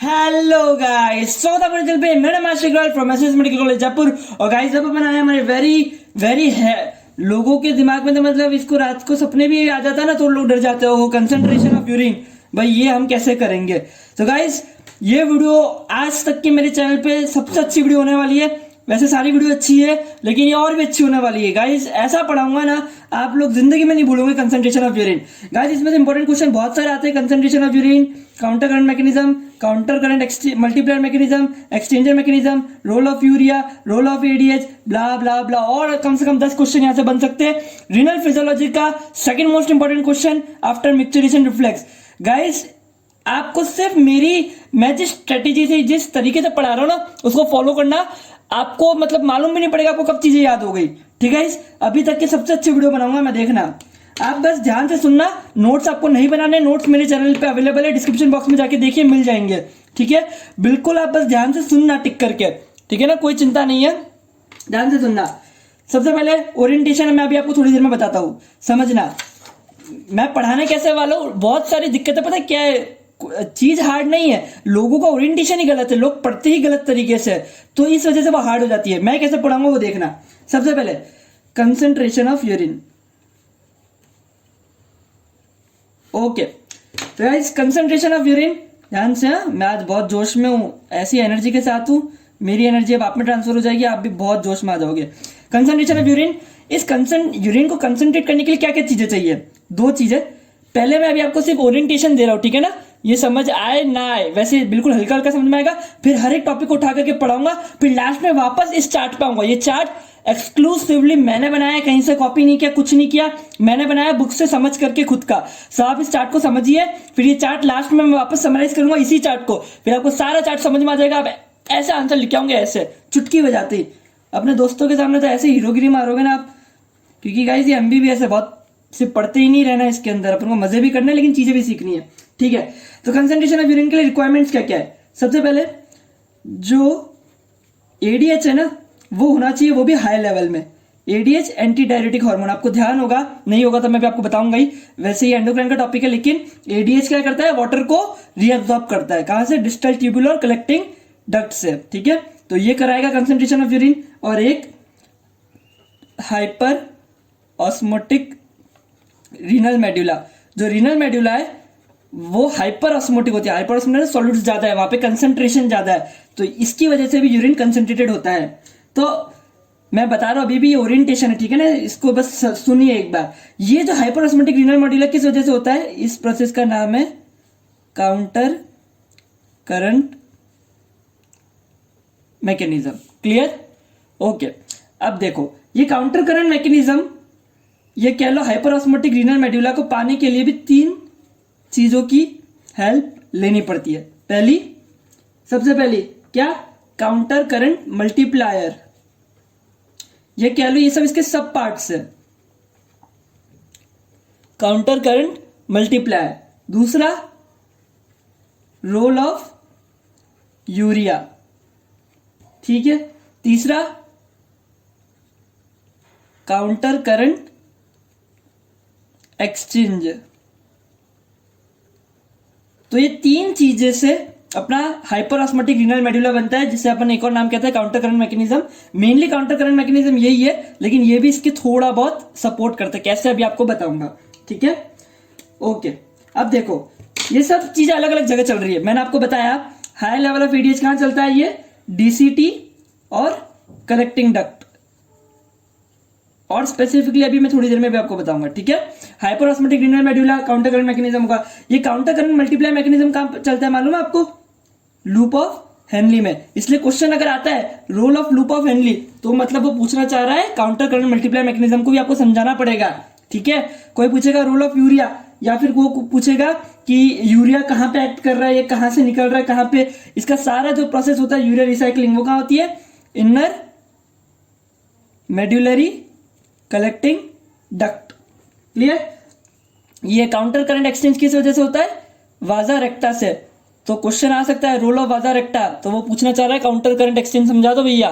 Hello guys, स्वागत है हमारे चैनल पे। मेरा नाम Ashiq royal from S S medical college Jaipur. और गाइस अब अपन आए हमारे वेरी है लोगों के दिमाग में, तो मतलब इसको रात को सपने भी आ जाता है ना, तो लोग डर जाते हो। कंसंट्रेशन ऑफ यूरिन, भाई ये हम कैसे करेंगे? तो गाइस ये वीडियो आज तक की मेरे चैनल पे सबसे अच्छी वीडियो होने वाली है। वैसे सारी वीडियो अच्छी है, लेकिन ये और भी अच्छी होने वाली है गाइस। ऐसा पढ़ाऊंगा ना, आप लोग जिंदगी में नहीं भूलोगे कंसंट्रेशन ऑफ यूरिन। गाइस इसमें से इंपॉर्टेंट क्वेश्चन बहुत सारे आते हैं। Concentration of urine, counter current mechanism, counter current multiplier mechanism, exchanger mechanism, role of urea, role of ADH, blah blah blah. और कम से कम 10 क्वेश्चन यहाँ से बन सकते हैं। रीनल फिजियोलॉजी का second most important question after micturition reflex. Guys आपको सिर्फ मैं जिस स्ट्रेटेजी से, जिस तरीके से पढ़ा रहा हूं ना, उसको फॉलो करना। आपको मतलब मालूम भी नहीं पड़ेगा आपको कब चीजें याद हो गई। ठीक है, अभी तक की सबसे अच्छी वीडियो बनाऊंगा मैं, देखना। आप बस ध्यान से सुनना। नोट्स आपको नहीं बनाने, नोट्स मेरे चैनल पे अवेलेबल है, डिस्क्रिप्शन बॉक्स में जाके देखिए, मिल जाएंगे। ठीक है, बिल्कुल आप बस ध्यान से सुनना टिक करके। ठीक है ना, कोई चिंता नहीं है, ध्यान से सुनना। सबसे पहले ओरिएंटेशन मैं अभी आपको थोड़ी देर में बताता हूं, समझना। मैं पढ़ाने कैसे वाला हूं, बहुत सारी दिक्कतें, पता है क्या है? चीज हार्ड नहीं है, लोगों का ओरिएंटेशन ही गलत है, लोग पढ़ते ही गलत तरीके से, तो इस वजह से वो हार्ड हो जाती है। मैं कैसे पढ़ाऊंगा वो देखना। सबसे पहले कंसंट्रेशन ऑफ यूरिन। ओके, तो गाइस कंसंट्रेशन ऑफ यूरिन, ध्यान से। मैं आज बहुत जोश में हूं, ऐसी एनर्जी के साथ हूं। मेरी एनर्जी अब आप में ट्रांसफर हो जाएगी, आप भी बहुत जोश में आ जाओगे। कंसंट्रेशन ऑफ यूरिन, इस यूरिन को कंसंट्रेट करने के लिए क्या क्या चीजें चाहिए? 2 चीजें। पहले मैं अभी आपको सिर्फ ओरिएंटेशन दे रहा हूं, ठीक है ना? ये समझ आए ना आए, वैसे बिल्कुल हल्का हल्का समझ में आएगा। फिर हर एक टॉपिक को उठा करके पढ़ाऊंगा, फिर लास्ट में वापस इस चार्ट पे आऊंगा। ये चार्ट एक्सक्लूसिवली मैंने बनाया, कहीं से कॉपी नहीं किया, कुछ नहीं किया, मैंने बनाया बुक से समझ करके खुद का। सो आप इस चार्ट को समझिए, फिर ये चार्ट लास्ट में मैं वापस समराइज करूंगा इसी चार्ट को, फिर आपको सारा चार्ट समझ में आ जाएगा। आप ऐसे आंसर लिख आऊंगे, ऐसे चुटकी बजाते ही। अपने दोस्तों के सामने तो ऐसे हीरोगिरी मारोगे ना आप, क्योंकि गाइस ये एमबीबीएस है, बहुत सिर्फ पढ़ते ही नहीं रहना इसके अंदर, अपन को मजे भी करने हैं लेकिन चीजें भी सीखनी है। ठीक है, तो कंसंट्रेशन ऑफ यूरिन के लिए रिक्वायरमेंट्स क्या क्या है? सबसे पहले जो एडीएच है ना, वो होना चाहिए, वो भी हाई लेवल में। एडीएच एंटी डायरेटिक हार्मोन, आपको ध्यान होगा, नहीं होगा तो मैं भी आपको बताऊंगा ही। वैसे ही एंडोक्राइन का टॉपिक है, लेकिन एडीएच क्या करता है? वाटर को रीअब्सॉर्ब करता है। कहां से? डिस्टल ट्यूबुलर कलेक्टिंग डक्ट से। ठीक है, तो ये कराएगा कंसंट्रेशन ऑफ यूरिन। और एक हाइपर ऑस्मोटिक रीनल मेड्यूला, जो रीनल मेड्यूला है वो हाइपर ऑस्मोटिक होती है। हाइपर ऑस्मोटिक सॉल्यूट्स ज्यादा है, वहां पे कंसंट्रेशन ज्यादा है, तो इसकी वजह से भी यूरिन कंसंट्रेटेड होता है। तो मैं बता रहा हूं, अभी भी ये ओरिएंटेशन है, ठीक है ना? इसको बस सुनिए एक बार। ये जो हाइपर ऑस्मोटिक रीनल मेड्यूला किस वजह से होता है? इस प्रोसेस का नाम है counter current mechanism. Clear? Okay, अब देखो, ये काउंटर करंट मैकेनिज्म, ये कह लो हाइपर ऑस्मोटिक रीनल मेड्यूला को पाने के लिए भी 3 चीजों की हेल्प लेनी पड़ती है। सबसे पहली क्या? Counter current multiplier. ये कह लो, ये सब इसके सब पार्ट्स है। Counter current multiplier. दूसरा रोल ऑफ यूरिया, ठीक है। तीसरा काउंटर करंट एक्सचेंज। तो ये 3 चीजें से अपना हाइपर ऑस्मोटिक रीनल मेड्यूला बनता है, जिसे अपन एक और नाम कहते हैं counter current mechanism. Mainly counter current mechanism यही है, लेकिन ये भी इसके थोड़ा बहुत सपोर्ट करता है। कैसे? अभी आपको बताऊंगा। ठीक है, ओके। अब देखो, ये सब चीजें अलग अलग जगह चल रही है। मैंने आपको बताया हाई लेवल ऑफ एडीएच कहां चलता है? ये डीसीटी और कलेक्टिंग डक्ट, और स्पेसिफिकली अभी मैं थोड़ी देर में भी आपको बताऊंगा। ठीक है, hyper osmotic renal medulla counter current mechanism का। ये काउंटर करंट मल्टीप्लाई मैकेनिज्म कहां चलता है मालूम है आपको? लूप ऑफ हेनली में। इसलिए क्वेश्चन अगर आता है role of loop of Henley, तो मतलब वो पूछना चाह रहा है काउंटर करंट मल्टीप्लाई मैकेनिज्म को भी आपको समझाना पड़ेगा। ठीक है, कोई पूछेगा रोल ऑफ यूरिया, या फिर वो पूछेगा कि यूरिया कहां पे एक्ट कर रहा है, ये कहां से निकल रहा है, कहां पे इसका सारा जो प्रोसेस होता है यूरिया रिसाइकलिंग, वो कहां होती है? Inner medullary collecting duct. Clear? ये काउंटर करंट एक्सचेंज किस वजह से होता है? वाजा रेक्टा से। तो क्वेश्चन आ सकता है रोल ऑफ वाजा रेक्टा, तो वो पूछना चाह रहा है काउंटर करंट एक्सचेंज समझा दो भैया।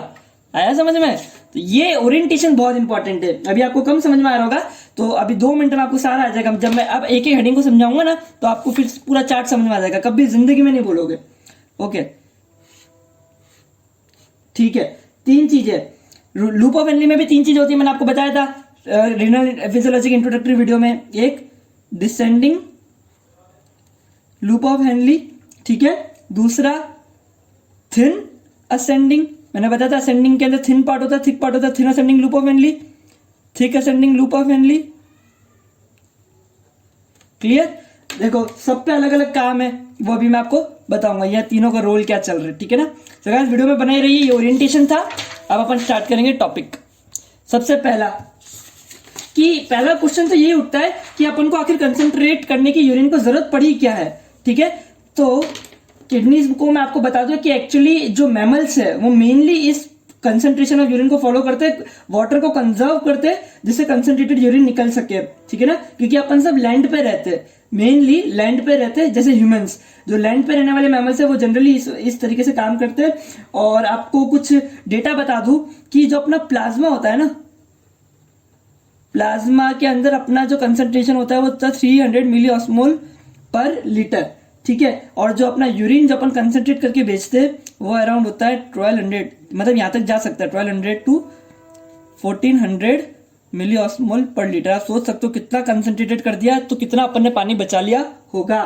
आया समझ में? तो ये ओरिएंटेशन बहुत इंपॉर्टेंट है। अभी आपको कम समझ में आ रहा होगा, तो अभी 2 मिनट में आपको सारा आ जाएगा। जब मैं अब एक एक हेडिंग को समझाऊंगा ना, तो आपको फिर पूरा चार्ट समझ में आ जाएगा, कभी जिंदगी में नहीं भूलोगे। ओके ठीक है, 3 चीजें लूप ऑफ हेनली में भी 3 चीजें होती है, मैंने आपको बताया था रीनल फिजियोलॉजी के इंट्रोडक्टरी वीडियो में। एक डिसेंडिंग लूप ऑफ हेनली, ठीक है, दूसरा थिन असेंडिंग, मैंने बताया था असेंडिंग के अंदर थिन पार्ट होता है, थिक पार्ट होता है, thin ascending loop of Henley, thick ascending loop of Henley. Clear? देखो सब पे अलग अलग काम है, वो अभी मैं आपको बताऊंगा यह तीनों का रोल क्या चल रहा है, ठीक है ना। तो गाइस वीडियो में बने रहिए, ये ओरिएंटेशन था। अब अपन स्टार्ट करेंगे टॉपिक। सबसे पहला क्वेश्चन तो यही उठता है कि अपन को आखिर कंसंट्रेट करने की यूरिन को जरूरत पड़ी क्या है, ठीक है। तो किडनीज को मैं आपको बता दूं कि एक्चुअली जो मैमल्स है वो मेनली इस कंसंट्रेशन ऑफ यूरिन को फॉलो करते हैं, वाटर को कंजर्व करते हैं जिससे कंसंट्रेटेड यूरिन निकल सके, ठीक है ना। क्योंकि अपन सब लैंड पे रहते हैं, मेनली लैंड पे रहते हैं, जैसे ह्यूमंस जो लैंड पे रहने वाले मैमल्स है वो जनरली इस तरीके से काम करते हैं। और आपको कुछ डेटा बता दूं कि जो अपना प्लाज्मा होता है ना, प्लाज्मा के अंदर अपना जो कंसंट्रेशन होता है वो होता है 300 मिली ऑस्मोल पर लीटर, ठीक है। और जो अपना यूरिन जो अपन कंसंट्रेट करके बेचते हैं वो अराउंड होता है 1200, मतलब यहां तक जा सकता है 1200 टू 1400 मिली ऑस्मोल पर लीटर। आप सोच सकते हो कितना कंसंट्रेटेड कर दिया तो कितना अपन ने पानी बचा लिया होगा।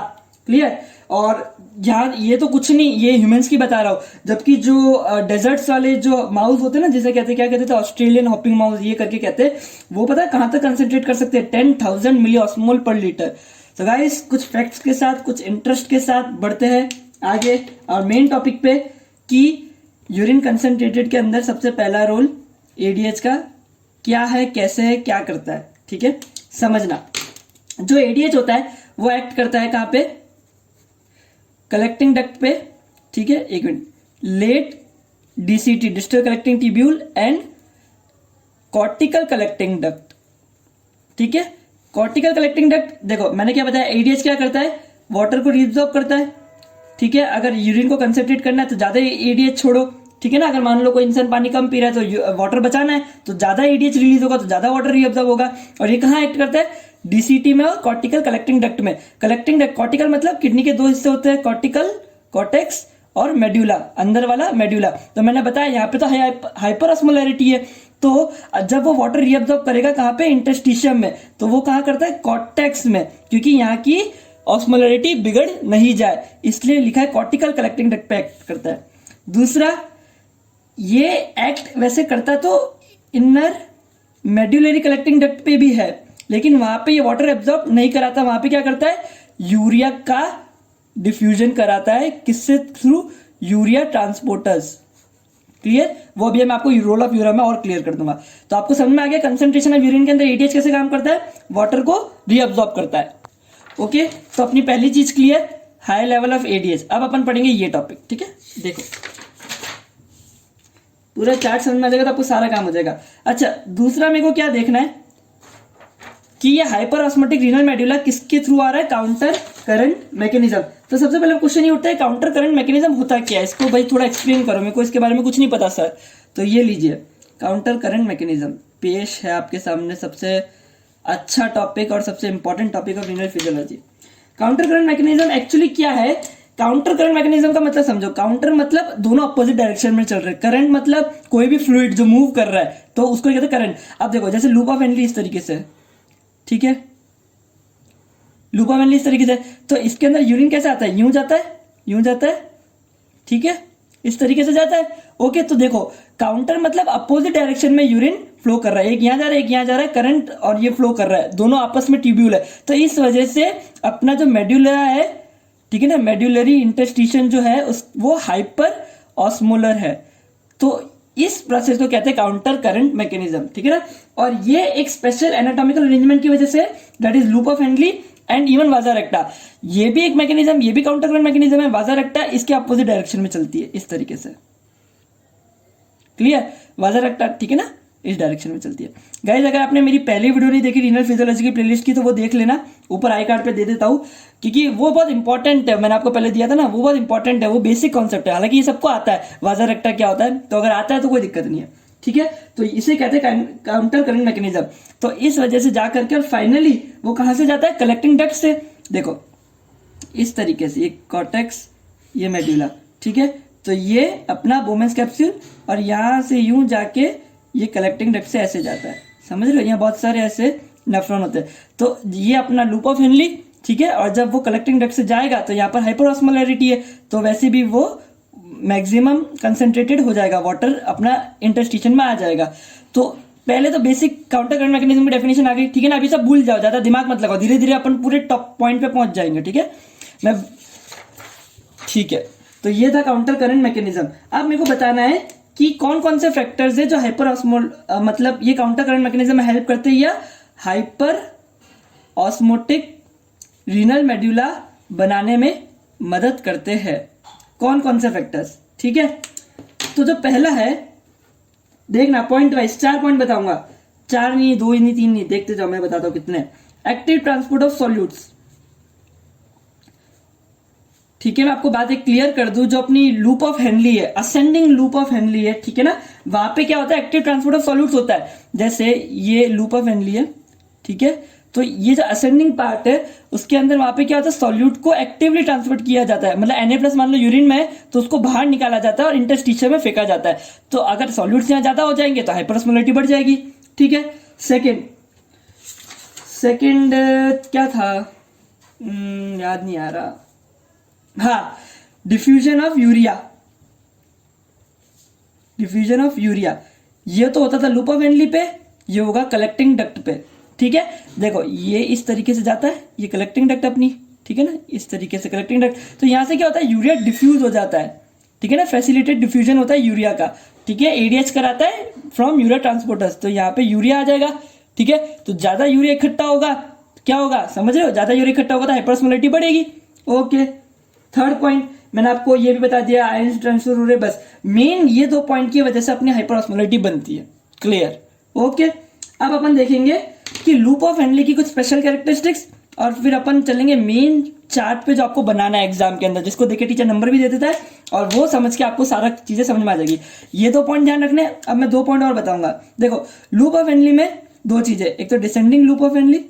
क्लियर? और यहाँ ये तो कुछ नहीं, ये ह्यूमंस की बता रहा हूं, जबकि जो डेजर्ट्स वाले जो माउस होते हैं ना, जिसे कहते क्या कहते थे, ऑस्ट्रेलियन हॉपिंग माउस ये करके कहते हैं, वो पता है कहां तक कंसंट्रेट कर सकते हैं, 10,000 मिली ऑस्मोल पर लीटर। तो गाइस कुछ फैक्ट्स के साथ, कुछ इंटरेस्ट के साथ बढ़ते हैं आगे और मेन टॉपिक पे कि यूरिन कंसंट्रेटेड के अंदर सबसे पहला रोल एडीएच का क्या है, कैसे है, क्या करता है, ठीक है। समझना, जो एडीएच होता है वो एक्ट करता है कहां पे, कलेक्टिंग डक्ट पे, ठीक है। एक minute, let DCT distal collecting tubule and cortical collecting duct, ठीक है। कॉर्टिकल कलेक्टिंग डक्ट, देखो मैंने क्या बताया, एडीएच क्या करता है, वाटर को रीअब्सॉर्ब करता है, ठीक है। अगर यूरिन को कंसंट्रेट करना है तो ज्यादा एडीएच छोड़ो, ठीक है ना। अगर मान लो कोई इंसान पानी कम पी रहा है तो वाटर बचाना है तो ज्यादा एडीएच रिलीज होगा, तो ज्यादा वाटर रीअब्सॉर्ब होगा। और ये कहां एक्ट करता है, डीसीटी में और कॉर्टिकल कलेक्टिंग डक्ट में। कलेक्टिंग डक्ट, कॉर्टिकल मतलब किडनी के 2 हिस्से होते हैं, कॉर्टिकल, कॉर्टेक्स और मेड्यूला, अंदर वाला मेड्यूला। तो मैंने बताया यहाँ पे तो हाइपर ऑस्मोलैरिटी है, तो जब वो वाटर रीअब्सॉर्ब करेगा कहां पे, इंटरस्टिशियम में, तो वो कहां करता है, कॉर्टेक्स में, क्योंकि यहाँ की ऑस्मोलैरिटी बिगड़ नहीं जाए, इसलिए लिखा है कॉर्टिकल कलेक्टिंग डक्ट पे एक्ट करता है। दूसरा, ये एक्ट वैसे करता तो इनर मेड्यूलरी कलेक्टिंग डक्ट पे भी है, लेकिन वहां पे ये वाटर एब्जॉर्ब नहीं कराता, वहां पे क्या करता है, यूरिया का डिफ्यूजन कराता है, किससे, थ्रू यूरिया ट्रांसपोर्टर्स। क्लियर? वो भी मैं आपको रोल ऑफ यूरिया में और क्लियर कर दूंगा। तो आपको समझ में आ गया कंसंट्रेशन ऑफ यूरिन के अंदर एडीएच कैसे काम करता है, वाटर को रीअब्सॉर्ब करता है। ओके, तो अपनी पहली चीज clear, high level of ADH. अब अपन पढ़ेंगे ये टॉपिक, ठीक है। देखो पूरा चार्ट समझ में आ जाएगा तो आपको सारा काम हो जाएगा। अच्छा, दूसरा मेरे को क्या देखना है कि ये हाइपर ऑस्मोटिक रीनल मेड्यूला किसके थ्रू आ रहा है, काउंटर करंट मैकेनिज्म। तो सबसे पहले क्वेश्चन ये उठता है काउंटर करंट मैकेनिज्म होता क्या है, इसको भाई थोड़ा एक्सप्लेन करो, मेरे को इसके बारे में कुछ नहीं पता सर। तो ये लीजिए, काउंटर करंट मैकेनिज्म पेश है आपके सामने, सबसे अच्छा टॉपिक और सबसे important topic of renal physiology. Counter current mechanism actually क्या है, काउंटर करंट मैकेनिज्म का मतलब समझो, काउंटर मतलब दोनों अपोजिट डायरेक्शन में चल रहे हैं, करंट मतलब कोई भी फ्लूइड जो मूव कर रहा है तो उसको कहते हैं करंट। अब देखो जैसे लूप ऑफ हेनली इस तरीके से, ठीक है, लूप ऑफ हेनली इस तरीके से, तो इसके अंदर यूरिन कैसे आता है, यूं जाता है, यूं जाता है, ठीक है, इस तरीके से जाता है। ओके, तो देखो काउंटर मतलब अपोजिट डायरेक्शन में यूरिन फ्लो कर रहा है, एक यहां जा रहा है, एक यहां जा रहा है, करंट और ये फ्लो कर रहा है, दोनों आपस में ट्यूब्यूल है। तो इस वजह से अपना जो मेड्यूला है, ठीक है ना, मेड्यूलरी इंटरस्टिशन जो है वो हाइपर ऑस्मोलर है, तो इस प्रोसेस को कहते हैं काउंटर करंट मैकेनिज्म, ठीक है ना। और ये एक स्पेशल एनाटॉमिकल अरेंजमेंट की वजह से, that is loop of Henley and even वाजा रेक्टा, ये भी एक मैकेनिज्म, ये भी काउंटर करंट मैकेनिज्म है। वाजा रेक्टा इसके अपोजिट डायरेक्शन में चलती है इस तरीके से, क्लियर, वाजा रेक्टा, ठीक है ना, इस डायरेक्शन में चलती है। गाइस अगर आपने मेरी पहली वीडियो नहीं देखी रीनल फिजियोलॉजी की प्लेलिस्ट की तो वो देख लेना, ऊपर आई कार्ड पे दे देता हूं, क्योंकि वो बहुत इंपॉर्टेंट है, मैंने आपको पहले दिया था ना, वो बहुत इंपॉर्टेंट है, वो बेसिक कॉन्सेप्ट है। हालांकि ये सबको आता है वाजा रेक्टा क्या होता है, तो अगर आता है तो कोई दिक्कत नहीं है, ठीक है। तो इसे कहते हैं काउंटर करंट मैकेनिज्म। तो इस वजह से जा करके और फाइनली वो कहां से जाता है, कलेक्टिंग डक्ट से। देखो इस तरीके से, ये कॉर्टेक्स, ये मेड्यूला, ठीक है। तो ये अपना बोमेंस कैप्सूल और यहाँ से यूं जाके ये कलेक्टिंग डक्ट से ऐसे जाता है, समझ रहे हो, यहाँ बहुत सारे ऐसे नेफ्रॉन होते हैं। तो ये अपना लूप ऑफ हेनली, ठीक है। और जब वो कलेक्टिंग डक्ट से जाएगा तो यहाँ पर हाइपर ऑस्मोलैरिटी है, तो वैसे भी वो मैक्सिमम कंसंट्रेटेड हो जाएगा, वाटर अपना इंटरस्टिशन में आ जाएगा। तो पहले तो बेसिक काउंटर करंट मैकेनिज्म की डेफिनेशन आ गई, ठीक है ना। अभी सब भूल जाओ, ज्यादा दिमाग मत लगाओ, धीरे धीरे अपन पूरे टॉप पॉइंट पे पहुंच जाएंगे, ठीक है। मैं ठीक है, तो ये था काउंटर करंट मैकेनिज्म। अब मेरे को बताना है कि कौन कौन से फैक्टर्स है जो हाइपर ऑस्मोल मतलब ये काउंटर करंट मैकेनिज्म में हेल्प करते हैं या हाइपर ऑस्मोटिक रीनल मेड्यूला बनाने में मदद करते हैं। कौन कौन से फैक्टर्स, ठीक है। तो जो पहला है, देखना पॉइंट वाइज 4 पॉइंट बताऊंगा, 4 नहीं, 2 नहीं, 3 नहीं, देखते जाओ, मैं बताता हूं कितने। एक्टिव ट्रांसपोर्ट ऑफ सॉल्यूट्स, ठीक है। मैं आपको बात एक क्लियर कर दूं, जो अपनी लूप ऑफ हेनली है, असेंडिंग लूप ऑफ हेनली है, ठीक है ना, वहां पे क्या होता है, एक्टिव ट्रांसपोर्ट ऑफ सॉल्यूट्स होता है। जैसे ये लूप ऑफ हेनली है, ठीक है, तो ये जो असेंडिंग पार्ट है उसके अंदर वहां पे क्या होता है, सॉल्यूट को एक्टिवली ट्रांसपोर्ट किया जाता है। मतलब Na+ मान लो यूरिन में है तो उसको बाहर निकाला जाता है और इंटरस्टिशियम में फेंका जाता है। तो अगर सॉल्यूट्स यहाँ ज्यादा हो जाएंगे तो हाइपरऑस्मोलैरिटी बढ़ जाएगी, ठीक है। सेकेंड क्या था, याद नहीं आ रहा, हाँ, diffusion of urea. Diffusion of urea ये तो होता था लूप ऑफ हेनली पे, ये होगा कलेक्टिंग डक्ट पे, ठीक है। देखो ये इस तरीके से जाता है, ये कलेक्टिंग डक्ट अपनी, ठीक है ना, इस तरीके से कलेक्टिंग डक्ट। तो यहां से क्या होता है, यूरिया डिफ्यूज हो जाता है, ठीक है ना, फैसिलिटेड डिफ्यूजन होता है यूरिया का, ठीक है। एडीएच कराता है फ्रॉम यूरिया ट्रांसपोर्टर्स, तो यहाँ पे यूरिया आ जाएगा, ठीक है। तो ज्यादा यूरिया इकट्ठा होगा, क्या होगा, समझ रहे हो, ज्यादा यूरिया इकट्ठा होगा तो हाइपरऑस्मोलैरिटी बढ़ेगी, ओके। थर्ड पॉइंट मैंने आपको ये भी बता दिया, आयन ट्रांसफर हो रहे, बस मेन ये 2 पॉइंट की वजह से अपनी हाइपरऑस्मोलैरिटी बनती है, क्लियर, ओके। अब अपन देखेंगे कि लूप ऑफ हेनली की कुछ स्पेशल कैरेक्टरिस्टिक्स, और फिर अपन चलेंगे मेन चार्ट पे जो आपको बनाना है एग्जाम के अंदर, जिसको देखे टीचर नंबर भी दे देता है, और वो समझ के आपको सारा चीजें समझ में आ जाएगी। ये 2 पॉइंट ध्यान रखने। अब मैं 2 पॉइंट और बताऊंगा। देखो लूप ऑफ हेनली में 2 चीजें, एक तो descending loop of Henley,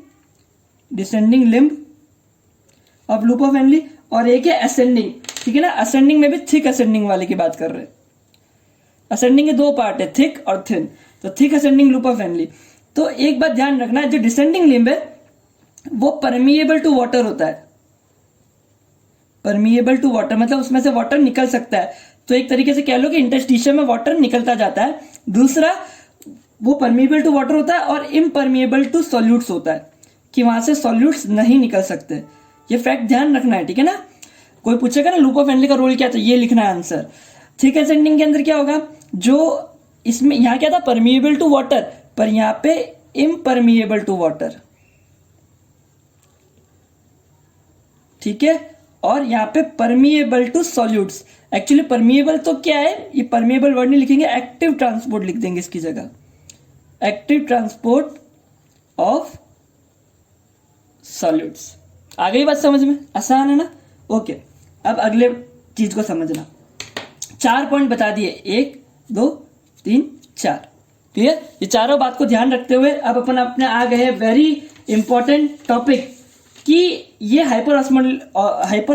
descending limb of loop of Henley, और एक है असेंडिंग, ठीक है ना। असेंडिंग में भी थिक असेंडिंग वाले की बात कर रहे हैं। असेंडिंग के 2 पार्ट है, थिक और थिन। तो thick ascending loop of Henley, तो एक बात ध्यान रखना, जो डिसेंडिंग लिम्ब है वो परमिएबल टू वाटर होता है। परमिएबल टू वाटर मतलब उसमें से वाटर निकल सकता है, तो एक तरीके से कह लो कि इंटरस्टिशियम में वाटर निकलता जाता है। दूसरा, वो परमिएबल टू वाटर होता है और इम्परमिएबल टू सॉल्यूट्स होता है, कि वहां से सॉल्यूट्स नहीं निकल सकते। ये फैक्ट ध्यान रखना है, ठीक है ना। कोई पूछेगा ना लूप ऑफ हेनली का रोल क्या, तो ये लिखना है आंसर। थिक असेंडिंग के अंदर क्या होगा, जो इसमें यहां क्या था, परमिएबल टू वाटर, पर यहां पे इम्परमिएबल टू वाटर, ठीक है। और यहां पे permeable to solutes. Actually permeable तो क्या है, ये परमिएबल वर्ड नहीं लिखेंगे, एक्टिव ट्रांसपोर्ट लिख देंगे इसकी जगह, एक्टिव ट्रांसपोर्ट ऑफ सॉल्यूट्स। आ गई बात समझ में, आसान है ना, ओके। अब अगले चीज को समझना। 4 पॉइंट बता दिए, 1 2 3 4, क्लियर। ये चारों बात को ध्यान रखते हुए अब अपन अपने आ गए वेरी इंपॉर्टेंट टॉपिक कि ये हाइपर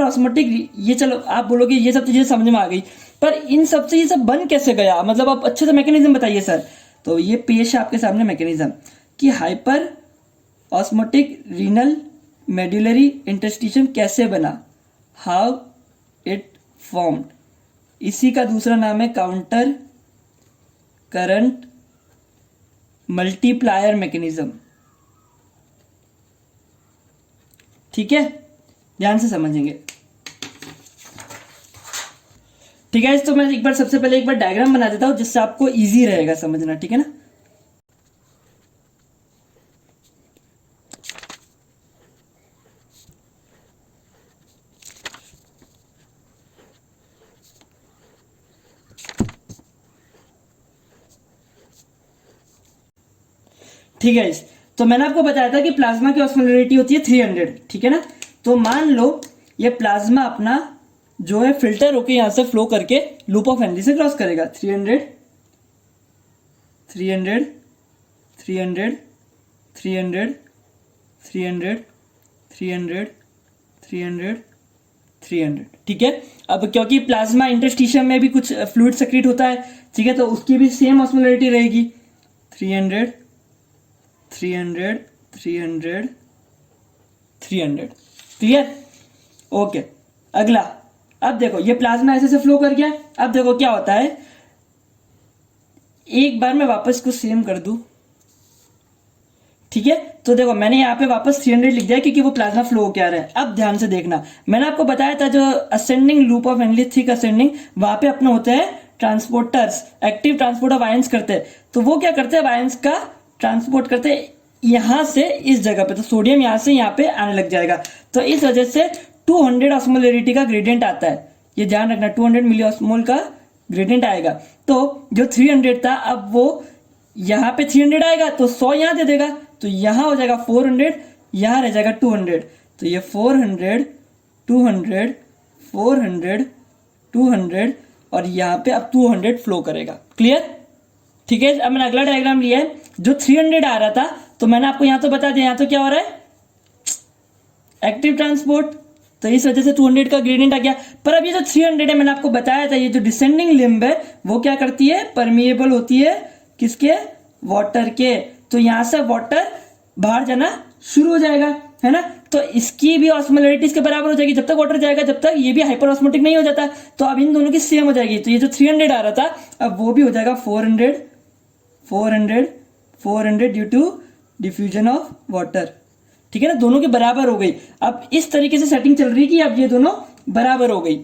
ऑस्मोटिक, ये चलो आप बोलोगे ये सब चीजें समझ में आ गई, पर इन सब से ये सब बन कैसे गया, मतलब आप अच्छे से मैकेनिज्म बताइए सर। तो ये पेश है आपके सामने मैकेनिज्म कि hyper osmotic renal medullary interstitium कैसे बना, हाउ इट फॉर्म्ड। इसी का दूसरा नाम है काउंटर करंट मल्टीप्लायर मैकेनिज्म, ठीक है, ध्यान से समझेंगे, ठीक है। तो मैं एक बार सबसे पहले एक बार डायग्राम बना देता हूं जिससे आपको इजी रहेगा समझना, ठीक है ना। ठीक है, तो मैंने आपको बताया था कि प्लाज्मा की ऑस्मोलैरिटी होती है 300, ठीक है ना। तो मान लो ये प्लाज्मा अपना जो है फिल्टर होके यहां से फ्लो करके लूप ऑफ हेनली से क्रॉस करेगा, 300 300 300 300 300 300 300 300, ठीक है। अब क्योंकि प्लाज्मा इंटरस्टिशियम में भी कुछ फ्लूइड सेक्रेट होता है, ठीक है, तो उसकी भी सेम ऑस्मोलरिटी रहेगी 300 300 300 300, क्लियर, ओके। अगला, अब देखो ये प्लाज्मा ऐसे से फ्लो कर गया। अब देखो क्या होता है, एक बार मैं वापस को सेम कर दूं, ठीक है, तो देखो मैंने यहाँ पे वापस 300 लिख दिया क्योंकि वो प्लाज्मा फ्लो हो क्या रहा है। अब ध्यान से देखना, मैंने आपको बताया था जो ascending loop of Henle thick ascending, वहां पे अपने होते हैं transporters, active transport of ions करते हैं। तो वो क्या करते हैं, आयंस का ट्रांसपोर्ट करते हैं यहां से इस जगह पे, तो सोडियम यहां से यहाँ पे आने लग जाएगा। तो इस वजह से 200 ऑस्मोलरिटी का ग्रेडियंट आता है, ये ध्यान रखना, 200 मिली ऑस्मोल का ग्रेडियंट आएगा। तो जो 300 था, अब वो यहां पे 300 आएगा तो 100 यहां दे देगा, तो यहां हो जाएगा 400, यहां रह जाएगा 200, तो ये 400 200 400 200 और यहां पे अब 200 फ्लो करेगा, क्लियर, ठीक है। अब मैंने अगला डायग्राम लिया है, जो 300 आ रहा था, तो मैंने आपको यहां तो बता दिया, यहां तो क्या हो रहा है, एक्टिव ट्रांसपोर्ट, तो इस वजह से 200 का ग्रेडियंट आ गया। पर अब ये जो 300 है, मैंने आपको बताया था, ये जो डिसेंडिंग लिम्ब है वो क्या करती है, परमिएबल होती है किसके, वाटर के, तो यहां से वाटर बाहर जाना शुरू हो जाएगा, है ना। तो इसकी भी ऑस्मोलरिटी इसके बराबर हो जाएगी, जब तक वाटर जाएगा जब तक ये भी हाइपर ऑस्मोटिक नहीं हो जाता। तो अब इन दोनों की सेम हो जाएगी, तो ये जो 300 आ रहा था अब वो भी हो जाएगा 400 400 400 due to diffusion of water, ठीक है ना, दोनों के बराबर हो गई। अब इस तरीके से सेटिंग चल रही है कि अब ये दोनों बराबर हो गई।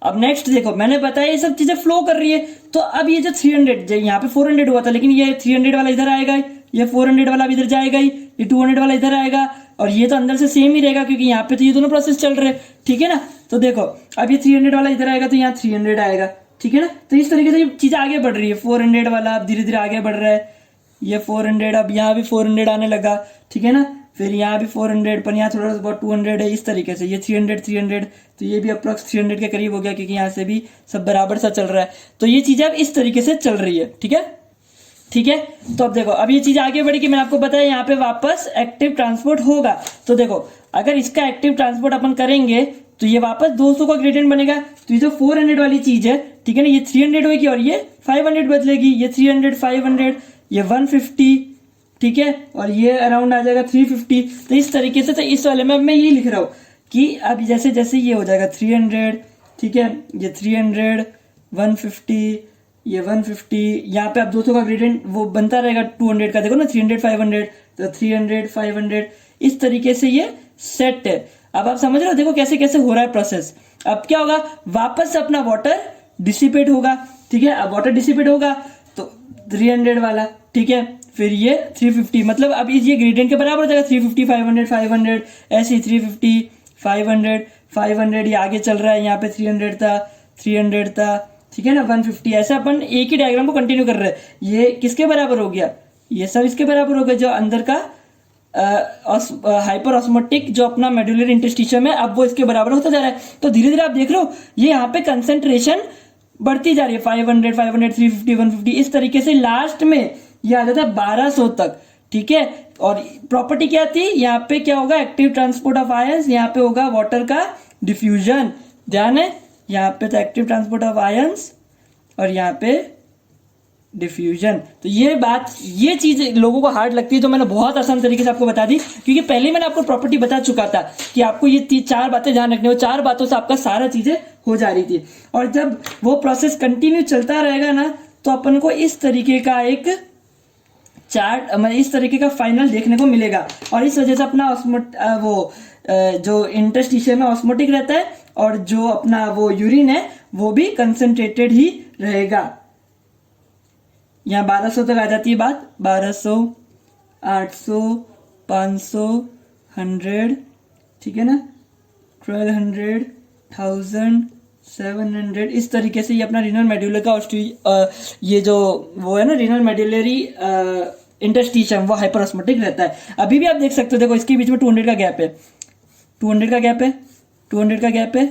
अब नेक्स्ट देखो, मैंने बताया ये सब चीजें फ्लो कर रही है, तो अब ये जो 300 यहाँ पे 400 हुआ था, लेकिन ये 300 वाला इधर आएगा, ये 400 वाला भी इधर जाएगा ही, ये 200 वाला इधर आएगा, और ये तो अंदर से सेम ही रहेगा क्योंकि यहाँ पे तो ये दोनों प्रोसेस चल रहे हैं, ठीक है ना। तो देखो अब ये 300 वाला इधर आएगा तो यहाँ 300 आएगा, ठीक है ना। तो इस तरीके से ये चीज आगे बढ़ रही है, 400 वाला अब धीरे धीरे आगे बढ़ रहा है, ये 400, अब यहाँ भी 400 आने लगा, ठीक है ना, फिर यहाँ भी 400, पर यहाँ थोड़ा सा बहुत 200 है, इस तरीके से ये 300 300, तो ये भी अप्रॉक्स 300 के करीब हो गया क्योंकि यहाँ से भी सब बराबर सा चल रहा है। तो ये चीजें अब इस तरीके से चल रही है, ठीक है, ठीक है। तो अब देखो, अब ये चीज आगे बढ़ी, मैंने आपको बताया यहाँ पे वापस एक्टिव ट्रांसपोर्ट होगा। तो देखो अगर इसका एक्टिव ट्रांसपोर्ट अपन करेंगे तो ये वापस 200 का ग्रेडियंट बनेगा, तो ये जो 400 वाली चीज है, ठीक है ना, ये 300 होगी और ये 500 बदलेगी, ये 300 500 ये 150, ठीक है, और ये अराउंड आ जाएगा 350। तो इस तरीके से, तो इस वाले में मैं ये लिख रहा हूं कि अब जैसे जैसे ये हो जाएगा 300, ठीक है, ये 300 150 ये 150, यहाँ पे अब 200 का ग्रेडियंट वो बनता रहेगा 200 का, देखो ना 300 500 तो 300 500, इस तरीके से ये सेट है। अब आप समझ रहे हो, देखो कैसे कैसे हो रहा है प्रोसेस। अब क्या होगा, वापस से अपना वाटर डिसिपेट होगा, ठीक है, अब वाटर डिसिपेट होगा तो 300 वाला, ठीक है, फिर ये 350, मतलब अब ये ग्रेडियंट के बराबर हो जाएगा, 350 500 500 ऐसे 350 500 500, ये आगे चल रहा है, यहाँ पे 300 था, ठीक है ना, 150, ऐसा अपन एक ही डायग्राम को कंटिन्यू कर रहे हैं। ये किसके बराबर हो गया, ये सब इसके बराबर हो गया, जो अंदर का हाइपर ऑस्मोटिक जो अपना मेडुलरी इंटरस्टिशियम है, अब वो इसके बराबर होता जा रहा है। तो धीरे धीरे आप देख रहे हो ये यहाँ पे कंसेंट्रेशन बढ़ती जा रही है, 500 500 350 150, इस तरीके से लास्ट में ये आ जाता है 1200 तक, ठीक है। और प्रॉपर्टी क्या थी, यहाँ पे क्या होगा, एक्टिव ट्रांसपोर्ट ऑफ आयंस, यहाँ पे होगा वाटर का डिफ्यूजन, ध्यान है, यहाँ पे तो एक्टिव ट्रांसपोर्ट ऑफ आयंस और यहाँ पे डिफ्यूजन। तो ये बात, ये चीज लोगों को हार्ड लगती है, तो मैंने बहुत आसान तरीके से आपको बता दी, क्योंकि पहले मैंने आपको प्रॉपर्टी बता चुका था कि आपको ये 4 बातें ध्यान रखनी हो, 4 बातों से आपका सारा चीजें हो जा रही थी। और जब वो प्रोसेस कंटिन्यू चलता रहेगा ना, तो अपन को इस तरीके का एक चार्ट, मतलब इस तरीके का फाइनल देखने को मिलेगा। और इस वजह से अपना जो इंटरस्टिशियम है ऑस्मोटिक रहता है, और जो अपना वो यूरिन है वो भी कंसंट्रेटेड ही रहेगा। यहाँ 1200 तक आ जाती है बात, 1200 800 500 100, ठीक है ना, 1200 1000 700, इस तरीके से ये अपना रीनल मेड्यूलर का ये जो वो है ना रीनल मेड्यूलरी इंटरस्टिशियम, वो हाइपर ऑस्मोटिक रहता है। अभी भी आप देख सकते हो, देखो इसके बीच में 200 का गैप है, 200 का गैप है, 200 का गैप है,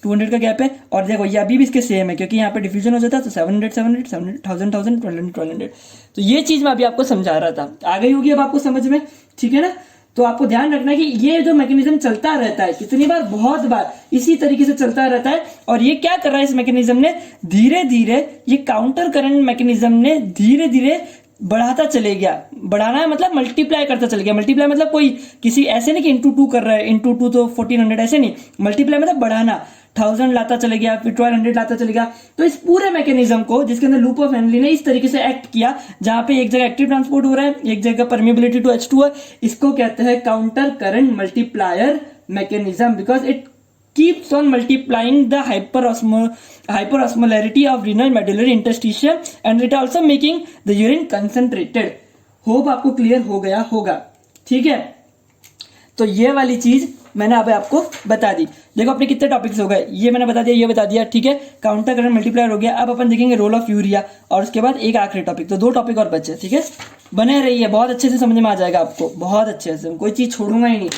200 का गैप है, और देखो ये अभी भी इसके सेम है क्योंकि यहाँ पे डिफ्यूजन हो जाता है, तो 700 700 700 1000 1200 तो ये चीज मैं अभी आपको समझा रहा था, आ गई होगी अब आपको समझ में, ठीक है ना। तो आपको ध्यान रखना है कि ये जो मैकेनिज्म चलता रहता है कितनी बार, बहुत बार इसी तरीके से चलता रहता है। और ये क्या कर रहा है इस मैकेनिज्म ने, धीरे धीरे ये काउंटर करंट मैकेनिज्म ने धीरे धीरे बढ़ाता चले गया। बढ़ाना है मतलब मल्टीप्लाई करता चले गया। मल्टीप्लाई मतलब कोई किसी ऐसे नहीं कि इंटू 2 कर रहा है, इंटू 2 तो 1400, ऐसे नहीं। मल्टीप्लाई मतलब बढ़ाना, 1000 लाता चले गया, फिर 1200 लाता चले गया। तो इस पूरे मैकेनिज्म को, जिसके अंदर लूप ऑफ हेनली ने इस तरीके से एक्ट किया, जहां पे एक जगह एक्टिव ट्रांसपोर्ट हो रहा है, एक जगह परमिबिलिटी टू H2 है, इसको कहते हैं counter current multiplier mechanism, because it keeps on multiplying the hyperosmolarity of renal medullary interstitium and it also making the urine concentrated. Hope आपको क्लियर हो गया होगा, ठीक है। तो ये वाली चीज मैंने अब आपको बता दी। देखो अपने कितने टॉपिक्स हो गए, ये मैंने बता दिया, ये बता दिया, ठीक है। काउंटर करंट मल्टीप्लायर हो गया। अब अपन देखेंगे रोल ऑफ यूरिया और उसके बाद एक आखिरी टॉपिक। तो 2 टॉपिक और बचे, ठीक है। बने रहिए, बहुत अच्छे से समझ में आ जाएगा आपको, बहुत अच्छे से, कोई चीज छोड़ूंगा ही नहीं।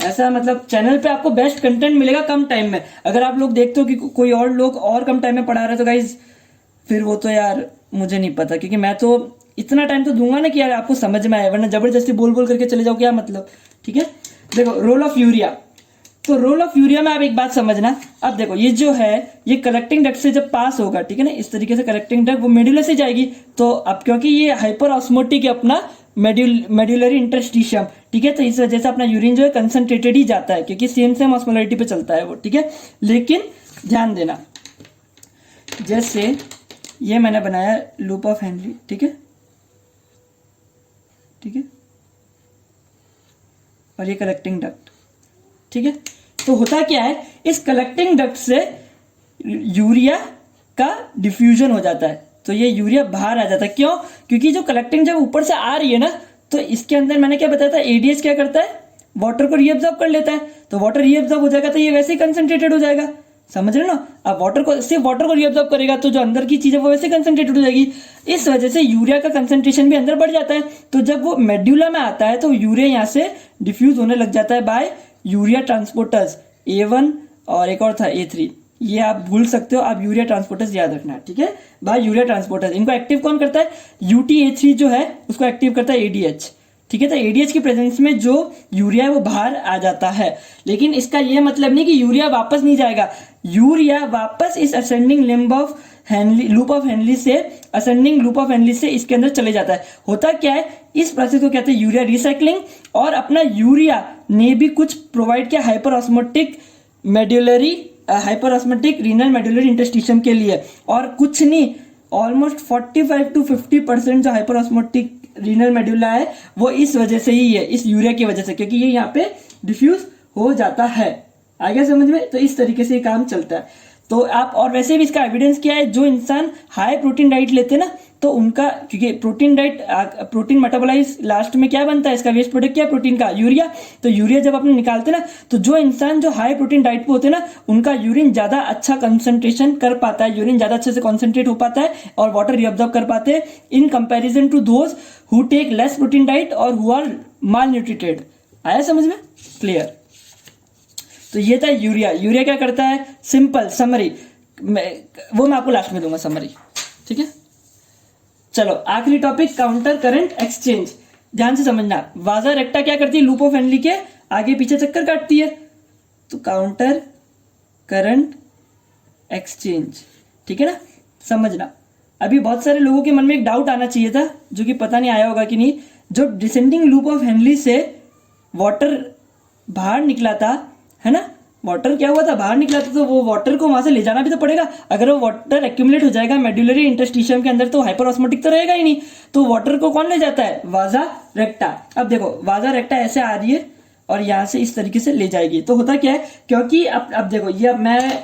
ऐसा मतलब चैनल पे आपको बेस्ट कंटेंट मिलेगा कम टाइम में। अगर आप लोग देखते हो कि कोई और लोग और कम टाइम में पढ़ा रहे हैं तो गाइज फिर वो तो यार मुझे नहीं पता, क्योंकि मैं तो इतना टाइम तो दूंगा ना कि यार आपको समझ में आए, वरना जबरदस्ती बोल बोल करके चले जाओ, क्या मतलब, ठीक है। देखो रोल ऑफ यूरिया, तो रोल ऑफ यूरिया में आप एक बात समझना। अब देखो ये जो है ये कलेक्टिंग डक्ट से जब पास होगा, ठीक है ना, इस तरीके से कलेक्टिंग डक्ट वो मेडुला से जाएगी। तो अब क्योंकि ये हाइपर ऑस्मोटिक है अपना मेड्यूलरी इंटरस्टिशियम, ठीक है, तो इस वजह से अपना यूरिन जो है कंसंट्रेटेड ही जाता है, क्योंकि सेम ऑस्मोलरिटी पे चलता है वो, ठीक है। लेकिन ध्यान देना, जैसे ये मैंने बनाया लूप ऑफ हेनली, ठीक है, ठीक है, और ये कलेक्टिंग डक्ट, ठीक है। तो होता क्या है, इस कलेक्टिंग डक्ट से यूरिया का डिफ्यूजन हो जाता है, तो ये यूरिया बाहर आ जाता है। क्यों? क्योंकि जो कलेक्टिंग जब ऊपर से आ रही है ना, तो इसके अंदर मैंने क्या बताया था, एडीएच क्या करता है, वाटर को रीअब्सॉर्ब कर लेता है। तो वाटर रीअब्सॉर्ब हो जाएगा तो ये वैसे ही कंसंट्रेटेड हो जाएगा, समझ रहे ना। अब वाटर को, सिर्फ वाटर को रीअब्सॉर्ब करेगा तो जो अंदर की चीज है वो वैसे कंसंट्रेटेड हो जाएगी। इस वजह से यूरिया का कंसंट्रेशन भी अंदर बढ़ जाता है। तो जब वो मेड्यूला में आता है तो यूरिया यहाँ से डिफ्यूज होने लग जाता है बाय यूरिया ट्रांसपोर्टर्स A1 और एक और था A3, ये आप भूल सकते हो, आप यूरिया ट्रांसपोर्टर्स याद रखना, ठीक है, बाय यूरिया ट्रांसपोर्टर्स। इनको एक्टिव कौन करता है, UTA3 जो है उसको एक्टिव करता है ADH, ठीक है। तो एडीएच की प्रेजेंस में जो यूरिया है वो बाहर आ जाता है। लेकिन इसका ये मतलब नहीं कि यूरिया वापस नहीं जाएगा, यूरिया वापस इस ascending limb of Henley, loop of Henley से, असेंडिंग लूप ऑफ हेनली से इसके अंदर चले जाता है। होता क्या है, इस प्रोसेस को कहते हैं यूरिया रिसाइक्लिंग। और अपना यूरिया ने भी कुछ प्रोवाइड किया hyper osmotic medullary, hyper osmotic renal medullary interstitium के लिए, और कुछ नहीं, ऑलमोस्ट 45 to 50% जो हाइपर ऑस्मोटिक रीनल मेड्यूला है वो इस वजह से ही है, इस यूरिया की वजह से, क्योंकि ये यहाँ पे डिफ्यूज हो जाता है। आ गया समझ में? तो इस तरीके से ये काम चलता है। तो आप, और वैसे भी इसका एविडेंस क्या है, जो इंसान हाई प्रोटीन डाइट लेते हैं ना, तो उनका, क्योंकि protein diet, protein metabolise last में क्या बनता है, इसका वेस्ट प्रोडक्ट क्या, प्रोटीन का, यूरिया। तो यूरिया जब अपने निकालते ना, तो जो इंसान जो हाई प्रोटीन डाइट पे होते हैं ना, उनका यूरिन ज्यादा अच्छा कंसंट्रेशन कर पाता है, यूरिन ज्यादा अच्छे से कॉन्सेंट्रेट हो पाता है और वाटर रिअब्जॉर्ब कर पाते हैं, in comparison to those who take less protein diet और हु आर माल न्यूट्रिटेड। आया समझ में? क्लियर? तो ये था यूरिया। यूरिया क्या करता है, सिंपल समरी, वो मैं आपको लास्ट में दूंगा समरी, ठीक है। चलो आखिरी टॉपिक, काउंटर करंट एक्सचेंज। ध्यान से समझना, वाजा रेक्टा क्या करती है, लूप ऑफ हेनली के आगे पीछे चक्कर काटती है। तो काउंटर करंट एक्सचेंज, ठीक है ना, समझना। अभी बहुत सारे लोगों के मन में एक डाउट आना चाहिए था, जो कि पता नहीं आया होगा कि नहीं। जो डिसेंडिंग लूप ऑफ हेनली से वाटर बाहर निकला था, है ना, वाटर क्या हुआ था, बाहर निकला था, तो वो वाटर को वहां से ले जाना भी तो पड़ेगा। अगर वो वाटर एक्यूमुलेट हो जाएगा मेड्यूलरी इंटरस्टिशियम के अंदर तो हाइपर ऑस्मोटिक तो रहेगा ही नहीं। तो वाटर को कौन ले जाता है, वाजा रेक्टा। अब देखो वाजा रेक्टा ऐसे आ रही है और यहां से इस तरीके से ले जाएगी। तो होता क्या है, क्योंकि अब देखो ये, अब मैं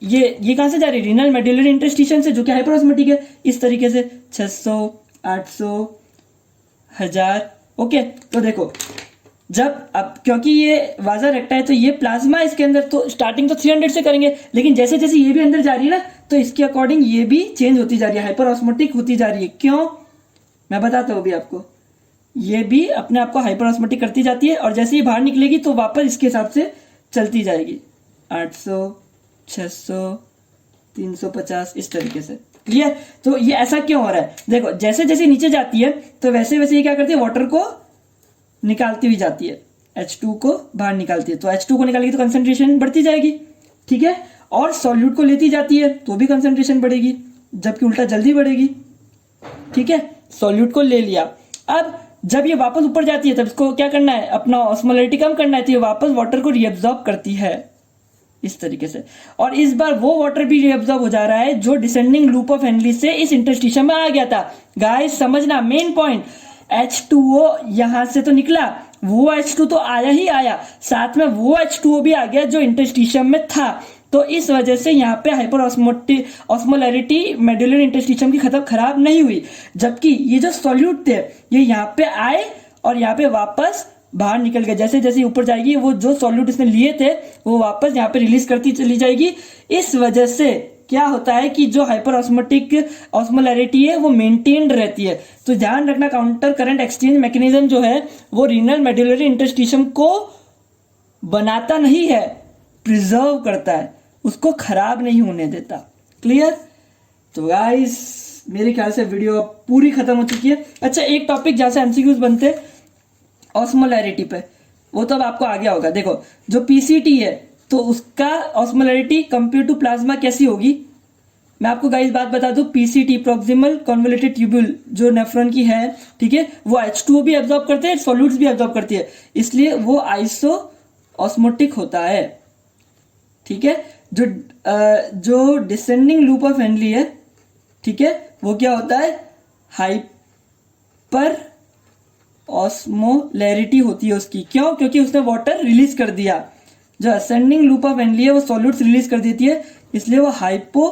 ये कहां से जा रही है, रीनल मेड्यूलरी इंटरस्टिशियम से, जो कि हाइपर ऑस्मोटिक है, इस तरीके से 600, 800, 1000। ओके, तो देखो जब, अब क्योंकि ये वाजा रेक्टा है तो ये प्लाज्मा इसके अंदर, तो स्टार्टिंग तो 300 से करेंगे, लेकिन जैसे जैसे ये भी अंदर जा रही है ना, तो इसके अकॉर्डिंग ये भी चेंज होती जा रही है, हाइपर ऑस्मोटिक होती जा रही है। क्यों, मैं बताता हूँ अभी आपको। ये भी अपने आप को हाइपर ऑस्मोटिक करती जाती है और जैसे ही बाहर निकलेगी तो वापस इसके हिसाब से चलती जाएगी, 800, 600, 350, इस तरीके से। क्लियर? तो ये ऐसा क्यों हो रहा है, देखो जैसे जैसे नीचे जाती है तो वैसे वैसे ये क्या करती है, वाटर को निकालती हुई जाती है। H2 को बाहर निकालती है, तो H2 को निकालेगी तो कंसंट्रेशन बढ़ती जाएगी, ठीक है। और सॉल्यूट को लेती जाती है तो भी कंसंट्रेशन बढ़ेगी, जबकि उल्टा जल्दी बढ़ेगी, ठीक है। सॉल्यूट को ले लिया, अब जब ये वापस ऊपर जाती है तब इसको क्या करना है, अपना ऑस्मोलैरिटी कम करना है, तो ये वापस वाटर को रीअब्सॉर्ब करती है इस तरीके से। और इस बार वो वाटर भी रीअब्सॉर्ब हो जा रहा है जो डिसेंडिंग लूप ऑफ हेनरी से इस इंटरस्टिशियम में आ गया था। गाइस समझना मेन पॉइंट, H2O यहां से तो निकला, वो H2 तो आया ही आया, साथ में वो H2O भी आ गया जो इंटरस्टिशियम में था। तो इस वजह से यहाँ पे हाइपर ऑस्मोलैरिटी मेडुलर इंटरस्टिशियम की खराब नहीं हुई, जबकि ये जो सॉल्यूट थे ये यहाँ पे आए और यहाँ पे वापस बाहर निकल गए। जैसे जैसे ऊपर जाएगी वो जो सॉल्यूट इसने लिए थे वो वापस यहाँ पे रिलीज करती चली जाएगी। इस वजह से क्या होता है कि जो हाइपर ऑस्मोलैरिटी है वो मेंटेन्ड रहती है। तो ध्यान रखना, काउंटर करंट एक्सचेंज मैकेनिज्म जो है वो रीनल मेडुलरी इंटरस्टिशियम को बनाता नहीं है, प्रिजर्व करता है, उसको खराब नहीं होने देता। क्लियर? तो गाइस मेरे ख्याल से वीडियो पूरी खत्म हो चुकी है। अच्छा, एक टॉपिक जहां से एमसीक्यूज बनते ऑस्मोलैरिटी पे, वो तो अब आपको आ गया होगा। देखो जो पीसीटी है तो उसका ऑस्मोलैरिटी कंपेयर टू प्लाज्मा कैसी होगी, मैं आपको गाइस बात बता दूं, पीसीटी प्रॉक्सिमल कन्वोल्यूटेड ट्यूब्यूल जो नेफ्रॉन की है, ठीक है, वो H2O भी एब्जॉर्ब करते हैं, सॉल्यूट्स भी एब्जॉर्ब करती है, इसलिए वो आइसो ऑस्मोटिक होता है, ठीक है। जो डिसेंडिंग लूप ऑफ हेनरी है, ठीक है, वो क्या होता है, हाइपर ऑस्मोलैरिटी होती है उसकी। क्यों? क्योंकि उसने वाटर रिलीज कर दिया। जो असेंडिंग लूप ऑफ हेनरी है वो सॉल्यूट्स रिलीज कर देती है, इसलिए वो हाइपो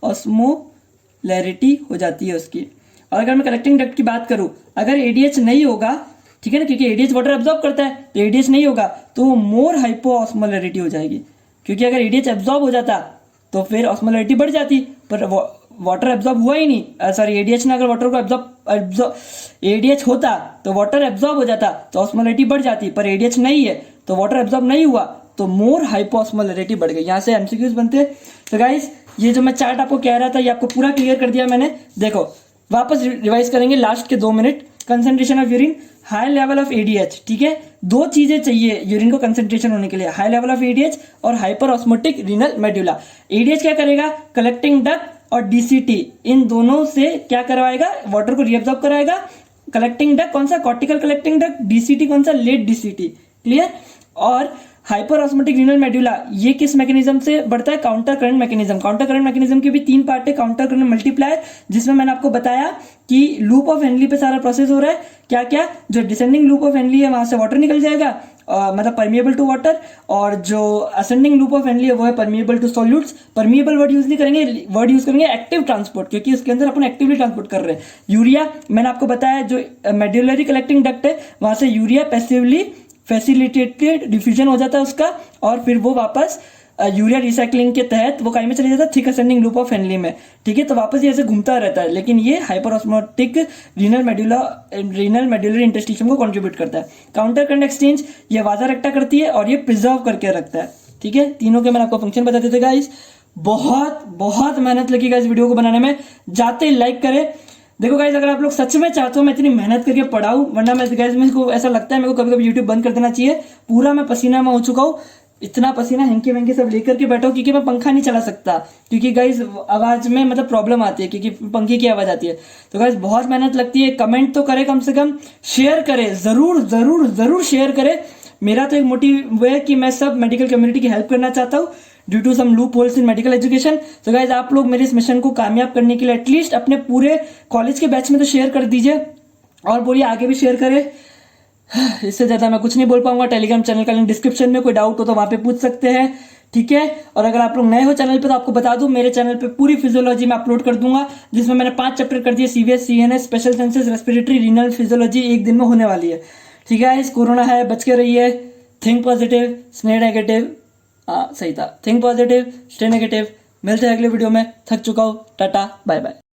ऑस्मोलैरिटी हो जाती है उसकी। और अगर मैं कलेक्टिंग डक्ट की बात करूं, अगर एडीएच नहीं होगा, ठीक है ना, क्योंकि एडीएच वाटर एब्जॉर्ब करता है, तो एडीएच नहीं होगा तो वो मोर हाइपो ऑस्मोलैरिटी हो जाएगी। क्योंकि अगर एडीएच एब्जॉर्ब हो जाता तो फिर ऑस्मोलैरिटी बढ़ जाती, पर वाटर एब्जॉर्ब हुआ ही नहीं, सॉरी एडीएच ने अगर वाटर को एडीएच होता तो वाटर एब्जॉर्ब हो जाता तो ऑस्मोलैरिटी बढ़ जाती, पर एडीएच नहीं है तो वाटर एब्जॉर्ब नहीं हुआ तो मोर हाइपोऑस्मोलैरिटी बढ़ गई। यहां से एमसीक्यूज बनते हैं। तो गाइस ये जो मैं चार्ट आपको कह रहा था ये आपको पूरा क्लियर कर दिया मैंने। देखो वापस रिवाइज करेंगे लास्ट के 2 minute. Concentration of urine, high level of ADH, ठीक है, 2 चीजें चाहिए यूरिन को कंसंट्रेशन होने के लिए, हाई लेवल ऑफ एडीएच और hyper osmotic renal medulla. ADH क्या करेगा, कलेक्टिंग डक्ट और डीसीटी, इन दोनों से क्या करवाएगा, वाटर को रीअब्सॉर्ब कराएगा। कलेक्टिंग डक्ट कौन सा, कॉर्टिकल कलेक्टिंग डक्ट, डीसीटी कौन सा, लेट डीसीटी। क्लियर? और हाइपर ऑस्मोटिक रीनल मेडुला ये किस मैकेनिज्म से बढ़ता है, counter current mechanism. Counter current mechanism के भी 3 पार्ट है, काउंटर करंट मल्टीप्लायर, जिसमें मैंने आपको बताया कि लूप ऑफ हेनरी पे सारा प्रोसेस हो रहा है। क्या क्या, जो डिसेंडिंग लूप ऑफ हेनरी है वहां से वाटर निकल जाएगा, मतलब परमिएबल टू वाटर, और जो असेंडिंग लूप ऑफ हेनरी है वो है permeable to solutes. Permeable word use नहीं करेंगे, वर्ड यूज करेंगे एक्टिव ट्रांसपोर्ट, क्योंकि उसके अंदर अपन एक्टिवली ट्रांसपोर्ट कर रहे हैं। यूरिया मैंने आपको बताया जो मेडुलरी कलेक्टिंग डक्ट है वहां से यूरिया पैसिवली फैसिलिटेटेड डिफ्यूजन हो जाता है उसका, और फिर वो वापस यूरिया रिसाइकलिंग के तहत वो कहीं में चले जाता है, thick ascending loop of Henry में, ठीक है। तो वापस ये ऐसे घूमता रहता है, लेकिन ये hyper osmotic renal medullary interstitium को कंट्रीब्यूट करता है। काउंटर करंट एक्सचेंज ये वाजा रखता करती है और ये प्रिजर्व करके रखता है, ठीक है। तीनों के मैंने आपको फंक्शन बता देते गाइस। बहुत मेहनत लगी गाइस वीडियो को बनाने में, जाते लाइक करें। देखो गाइस अगर आप लोग सच में चाहते हो मैं इतनी मेहनत करके पढ़ाऊं, वरना मैं गाइस मेरे को ऐसा लगता है मेरे को कभी कभी यूट्यूब बंद कर देना चाहिए। पूरा मैं पसीना में हो चुका हूँ, इतना पसीना हेंके वेंके सब लेकर के बैठा हूँ, क्योंकि मैं पंखा नहीं चला सकता, क्योंकि गाइस आवाज में मतलब प्रॉब्लम आती है, क्योंकि पंखे की आवाज आती है। तो गाइस बहुत मेहनत लगती है। कमेंट तो करे, कम से कम शेयर करे, जरूर शेयर करे। मेरा तो एक मोटिव है कि मैं सब मेडिकल कम्युनिटी की हेल्प करना चाहता हूँ due to some loopholes in medical education. तो गाइज आप लोग मेरे इस मिशन को कामयाब करने के लिए एटलीस्ट अपने पूरे कॉलेज के बैच में तो शेयर कर दीजिए, और बोलिए आगे भी शेयर करें। इससे ज्यादा मैं कुछ नहीं बोल पाऊंगा। टेलीग्राम चैनल का लिंक डिस्क्रिप्शन में, कोई डाउट हो तो वहां पे पूछ सकते हैं, ठीक है। और अगर आप लोग नए हो चैनल पे तो आपको बता दूं मेरे चैनल पे पूरी फिजियोलॉजी में अपलोड कर दूंगा, जिसमें मैंने 5 चैप्टर कर दिए, CVS, CNS, special sciences, respiratory, renal, physiology, एक दिन में होने वाली है, ठीक है। इस कोरोना है, बच के रहिए, थिंक पॉजिटिव, स्टे नेगेटिव, सही था, थिंक पॉजिटिव, स्टे नेगेटिव। मिलते हैं अगले वीडियो में, थक चुका हूँ, टाटा बाय बाय।